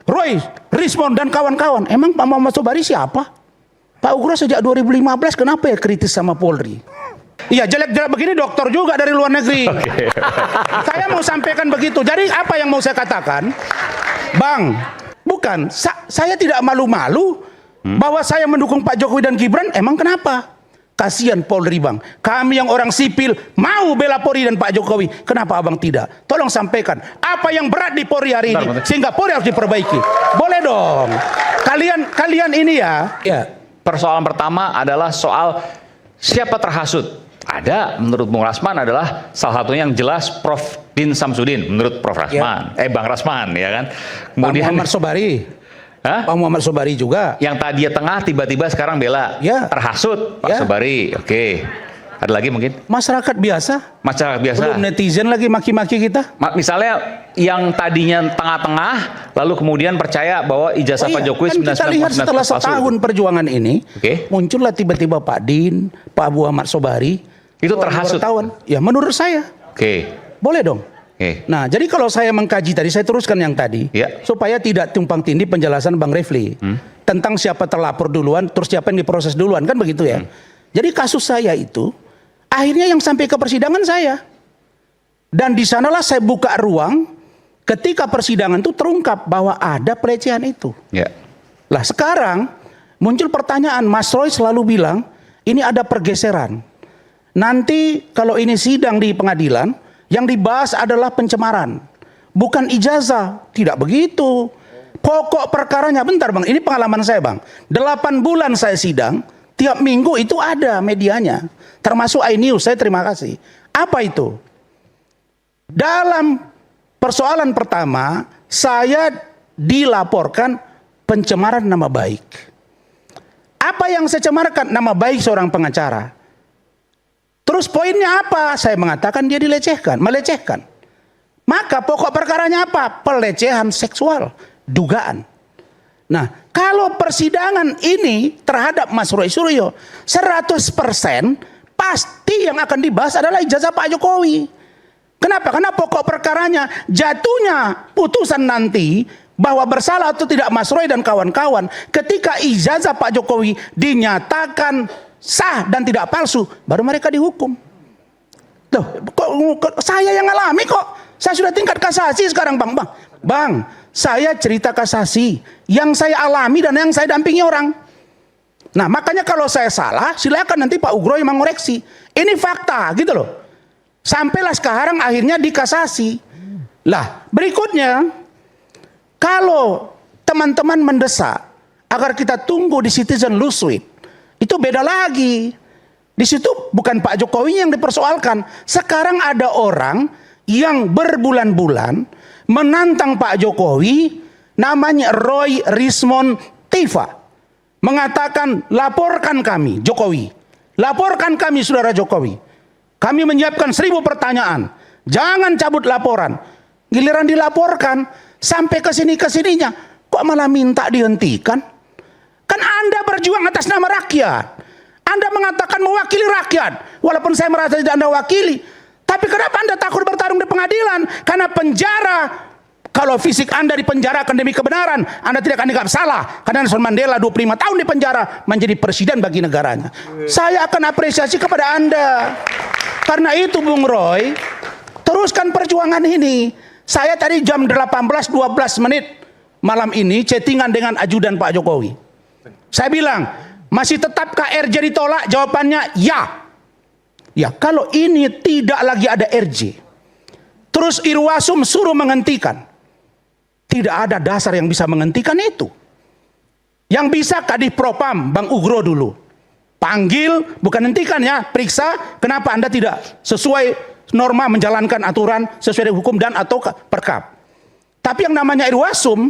Roy, Rismond dan kawan-kawan. Emang Pak Muhammad Sobari siapa? Pak Ugro sejak 2015 kenapa ya kritis sama Polri? Iya, jelek-jelek begini dokter juga dari luar negeri. Okay. Saya mau sampaikan begitu. Jadi apa yang mau saya katakan? Bang, bukan. Saya tidak malu-malu bahwa saya mendukung Pak Jokowi dan Gibran. Emang kenapa? Kasihan Polri, Bang. Kami yang orang sipil mau bela Polri dan Pak Jokowi. Kenapa Abang tidak? Tolong sampaikan apa yang berat di Polri hari ini sehingga Polri harus diperbaiki. Boleh dong. Kalian ini ya. Persoalan pertama adalah soal siapa terhasut. Ada, menurut Bung Rasman adalah salah satunya yang jelas Prof. Din Samsudin, menurut Prof. Rasman. Bang Rasman, ya kan. Kemudian Pak Muhammad Sobari. Hah? Pak Muhammad Sobari juga. Yang tadi tengah tiba-tiba sekarang bela. Terhasut Pak Sobari. Oke. Ada lagi mungkin? Masyarakat biasa. Masyarakat biasa. Belum netizen lagi maki-maki kita. Misalnya yang tadinya tengah-tengah, lalu kemudian percaya bahwa ijazah Pak Jokowi kan kita lihat setelah setahun perjuangan ini, muncullah tiba-tiba Pak Din, Pak Muhammad Sobari. Itu terhasut. Ya menurut saya. Boleh dong. Nah, jadi kalau saya mengkaji tadi, saya teruskan yang tadi, supaya tidak tumpang tindih penjelasan Bang Refli tentang siapa terlapor duluan, terus siapa yang diproses duluan, kan begitu ya. Jadi kasus saya itu, akhirnya yang sampai ke persidangan saya. Dan di sanalah saya buka ruang, ketika persidangan itu terungkap bahwa ada pelecehan itu. Lah sekarang, muncul pertanyaan, Mas Roy selalu bilang, ini ada pergeseran. Nanti kalau ini sidang di pengadilan, yang dibahas adalah pencemaran, bukan ijazah. Tidak begitu. Pokok perkaranya, bentar Bang, ini pengalaman saya Bang. 8 bulan saya sidang, tiap minggu itu ada medianya. Termasuk iNews, saya terima kasih. Apa itu? Dalam persoalan pertama, saya dilaporkan pencemaran nama baik. Apa yang saya cemarkan? Nama baik seorang pengacara. Terus poinnya apa? Saya mengatakan dia dilecehkan, melecehkan. Maka pokok perkaranya apa? Pelecehan seksual, dugaan. Nah, kalau persidangan ini terhadap Mas Roy Suryo 100% pasti yang akan dibahas adalah ijazah Pak Jokowi. Kenapa? Karena pokok perkaranya jatuhnya putusan nanti bahwa bersalah atau tidak Mas Roy dan kawan-kawan ketika ijazah Pak Jokowi dinyatakan sah dan tidak palsu, baru mereka dihukum. Loh, kok saya yang alami kok? Saya sudah tingkat kasasi sekarang Bang. Bang, saya cerita kasasi yang saya alami dan yang saya dampingi orang. Nah, makanya kalau saya salah, silakan nanti Pak Ugro yang mengoreksi. Ini fakta gitu loh. Sampailah sekarang akhirnya dikasasi. Lah, berikutnya, kalau teman-teman mendesak agar kita tunggu di citizen lawsuit, itu beda lagi. Di situ bukan Pak Jokowi yang dipersoalkan. Sekarang ada orang yang berbulan-bulan menantang Pak Jokowi, namanya Roy Rismond Tifa, mengatakan laporkan kami Jokowi, laporkan kami saudara Jokowi. Kami menyiapkan 1000 pertanyaan. Jangan cabut laporan. Giliran dilaporkan sampai ke sini-kesininya, kok malah minta dihentikan? Kan Anda berjuang atas nama rakyat. Anda mengatakan mewakili rakyat. Walaupun saya merasa tidak Anda wakili. Tapi kenapa Anda takut bertarung di pengadilan? Karena penjara, kalau fisik Anda dipenjarakan demi kebenaran, Anda tidak akan dianggap salah. Karena Nelson Mandela 25 tahun di penjara menjadi presiden bagi negaranya. Saya akan apresiasi kepada Anda. Karena itu Bung Roy, teruskan perjuangan ini. Saya tadi jam 18.12 menit malam ini chattingan dengan ajudan Pak Jokowi. Saya bilang, masih tetapkah RJ ditolak? Jawabannya ya. Ya, kalau ini tidak lagi ada RJ, terus Irwasum suruh menghentikan, tidak ada dasar yang bisa menghentikan itu. Yang bisa Kadif Propam, Bang Ugro dulu. Panggil, bukan hentikan ya, periksa kenapa Anda tidak sesuai norma menjalankan aturan sesuai dengan hukum dan atau perkap. Tapi yang namanya Irwasum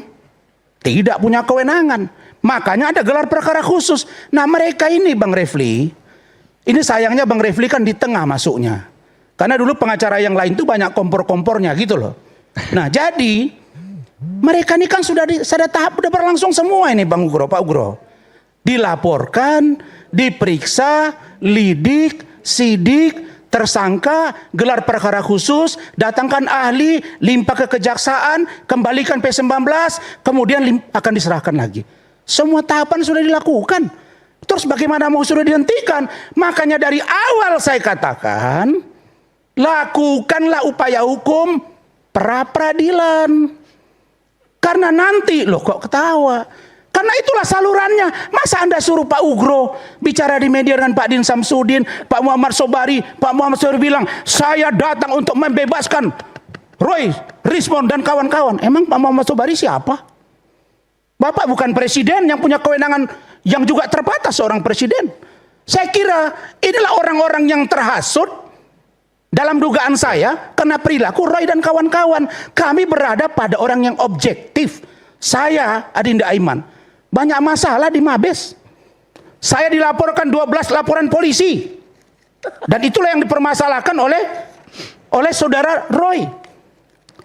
tidak punya kewenangan. Makanya ada gelar perkara khusus. Nah mereka ini Bang Refli, ini sayangnya Bang Refli kan di tengah masuknya. Karena dulu pengacara yang lain tuh banyak kompor-kompornya gitu loh. Nah jadi mereka ini kan sudah tahap udah berlangsung semua ini Bang Ugro, Pak Ugro. Dilaporkan, diperiksa, lidik, sidik, tersangka, gelar perkara khusus, datangkan ahli, limpah ke kejaksaan, kembalikan P19, kemudian akan diserahkan lagi. Semua tahapan sudah dilakukan. Terus bagaimana mau sudah dihentikan? Makanya dari awal saya katakan, lakukanlah upaya hukum pra-peradilan. Karena nanti, loh kok ketawa? Karena itulah salurannya. Masa Anda suruh Pak Ugro bicara di media dengan Pak Din Samsudin, Pak Muhammad Sobari, Pak Muhammad Sobari bilang, saya datang untuk membebaskan Roy, Rismond dan kawan-kawan. Emang Pak Muhammad Sobari siapa? Bapak bukan presiden yang punya kewenangan yang juga terbatas seorang presiden. Saya kira inilah orang-orang yang terhasut dalam dugaan saya karena perilaku Roy dan kawan-kawan. Kami berada pada orang yang objektif. Saya, Adinda Aiman, banyak masalah di Mabes. Saya dilaporkan 12 laporan polisi. Dan itulah yang dipermasalahkan oleh saudara Roy.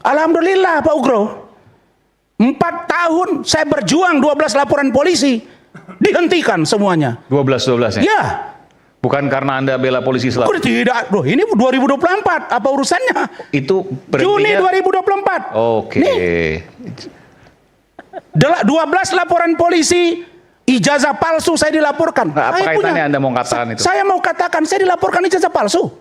Alhamdulillah Pak Ugro. 4 tahun saya berjuang 12 laporan polisi. Dihentikan semuanya. 12 ya? Ya. Bukan karena Anda bela polisi selalu? Tidak. Loh, ini 2024. Apa urusannya? Itu Juni 2024. Oke. Nih, 12 laporan polisi, ijazah palsu saya dilaporkan. Nah, apa kaitannya Anda mau katakan itu? Saya mau katakan saya dilaporkan ijazah palsu.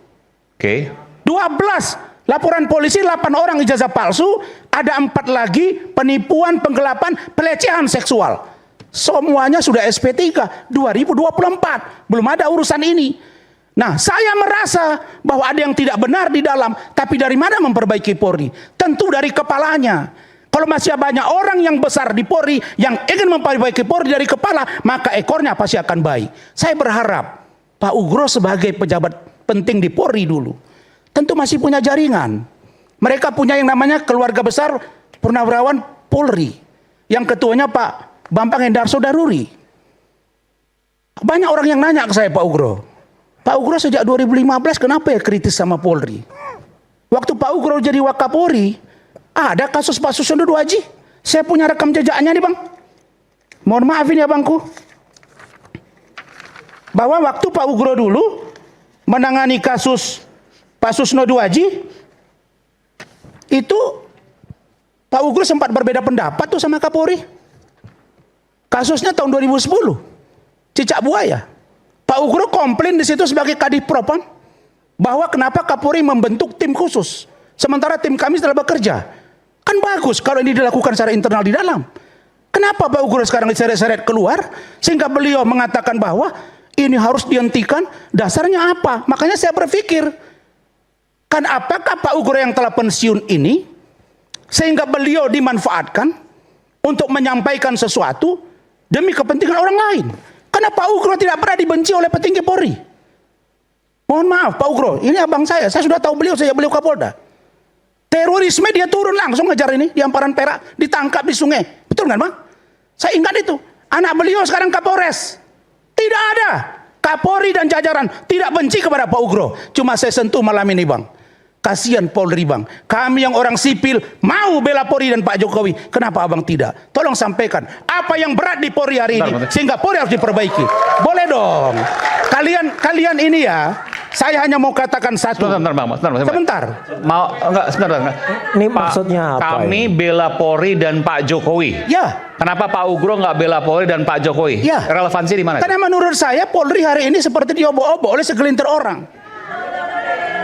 Oke. 12 laporan polisi, 8 orang ijazah palsu, ada 4 lagi penipuan, penggelapan, pelecehan seksual. Semuanya sudah SP3 2024. Belum ada urusan ini. Nah, saya merasa bahwa ada yang tidak benar di dalam, tapi dari mana memperbaiki Polri? Tentu dari kepalanya. Kalau masih banyak orang yang besar di Polri yang ingin memperbaiki Polri dari kepala, maka ekornya pasti akan baik. Saya berharap Pak Ugro sebagai pejabat penting di Polri dulu, tentu masih punya jaringan. Mereka punya yang namanya keluarga besar Purnawirawan Polri, yang ketuanya Pak Bambang Hendarso Daruri. Banyak orang yang nanya ke saya, Pak Ugro, sejak 2015 kenapa ya kritis sama Polri? Waktu Pak Ugro jadi Wakapolri, ada kasus Pak Susilo Dwaji. Saya punya rekam jejaknya nih Bang. Mohon maafin ya Bangku. Bahwa waktu Pak Ugro dulu menangani kasus Pak Susilo Dwaji, itu Pak Ugro sempat berbeda pendapat tuh sama Kapolri. Kasusnya tahun 2010, cicak buaya. Pak Ugro komplain di situ sebagai Kadif Propam bahwa kenapa Kapolri membentuk tim khusus sementara tim kami telah bekerja. Kan bagus kalau ini dilakukan secara internal di dalam. Kenapa Pak Ugro sekarang diseret-seret keluar sehingga beliau mengatakan bahwa ini harus dihentikan? Dasarnya apa? Makanya saya berpikir, kan apakah Pak Ugro yang telah pensiun ini sehingga beliau dimanfaatkan untuk menyampaikan sesuatu demi kepentingan orang lain? Karena Pak Ugro tidak pernah dibenci oleh petinggi Polri. Mohon maaf Pak Ugro, ini abang saya sudah tahu beliau sejak beliau Kapolda. Terorisme dia turun langsung ngejar ini di Amparan Perak, ditangkap di sungai. Betul nggak Bang? Saya ingat itu. Anak beliau sekarang Kapolres. Tidak ada. Kapolri dan jajaran tidak benci kepada Pak Ugro. Cuma saya sentuh malam ini Bang. Kasihan Polri Bang. Kami yang orang sipil mau bela Polri dan Pak Jokowi. Kenapa Abang tidak? Tolong sampaikan apa yang berat di Polri hari ini sehingga Polri harus diperbaiki. Boleh dong. Kalian ini ya. Saya hanya mau katakan satu. Sebentar. Sebentar. Ini maksudnya apa? Kami bela Polri dan Pak Jokowi. Ya. Kenapa Pak Ugro nggak bela Polri dan Pak Jokowi? Ya. Relevansi di mana? Karena menurut saya Polri hari ini seperti diobok-obok oleh segelintir orang.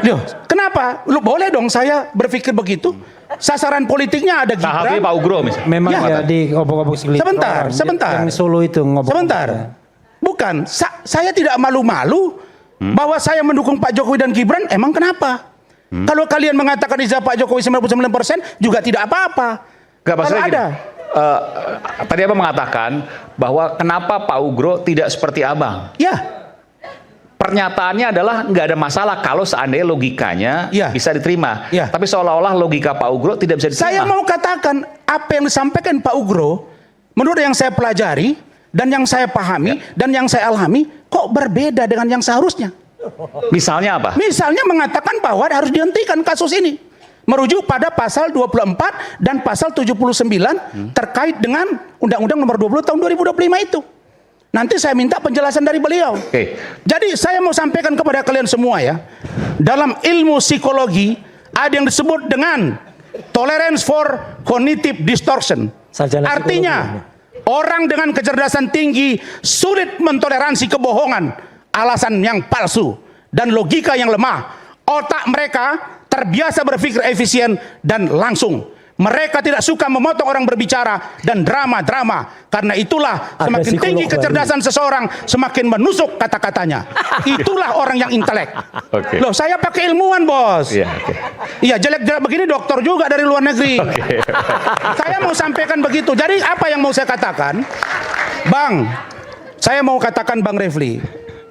Loh, kenapa? Boleh dong saya berpikir begitu. Sasaran politiknya ada Gibran. Pak Ugro misalnya. Memang ya di obok-obok segelintir. Sebentar. Yang Solo itu ngobok. Sebentar. Bukan, saya tidak malu-malu bahwa saya mendukung Pak Jokowi dan Gibran. Emang kenapa? Kalau kalian mengatakan ijazah Pak Jokowi 99% juga tidak apa-apa. Kalau ada. Tadi Abang mengatakan bahwa kenapa Pak Ugro tidak seperti Abang? Ya. Pernyataannya adalah nggak ada masalah kalau seandainya logikanya bisa diterima. Ya. Tapi seolah-olah logika Pak Ugro tidak bisa diterima. Saya mau katakan apa yang disampaikan Pak Ugro, menurut yang saya pelajari dan yang saya pahami dan yang saya alami, kok berbeda dengan yang seharusnya. Misalnya apa? Misalnya mengatakan bahwa harus dihentikan kasus ini. Merujuk pada pasal 24 dan pasal 79 terkait dengan Undang-Undang nomor 20 tahun 2025 itu. Nanti saya minta penjelasan dari beliau. Jadi saya mau sampaikan kepada kalian semua ya, dalam ilmu psikologi ada yang disebut dengan tolerance for cognitive distortion. Artinya orang dengan kecerdasan tinggi sulit mentoleransi kebohongan, alasan yang palsu, dan logika yang lemah. Otak mereka terbiasa berpikir efisien dan langsung. Mereka tidak suka memotong orang berbicara dan drama-drama. Karena itulah semakin tinggi kecerdasan seseorang, semakin menusuk kata-katanya. Itulah orang yang intelek. Loh, saya pakai ilmuwan, bos. Iya, jelek-jelek begini dokter juga dari luar negeri. Saya mau sampaikan begitu. Jadi apa yang mau saya katakan? Bang, saya mau katakan Bang Refli,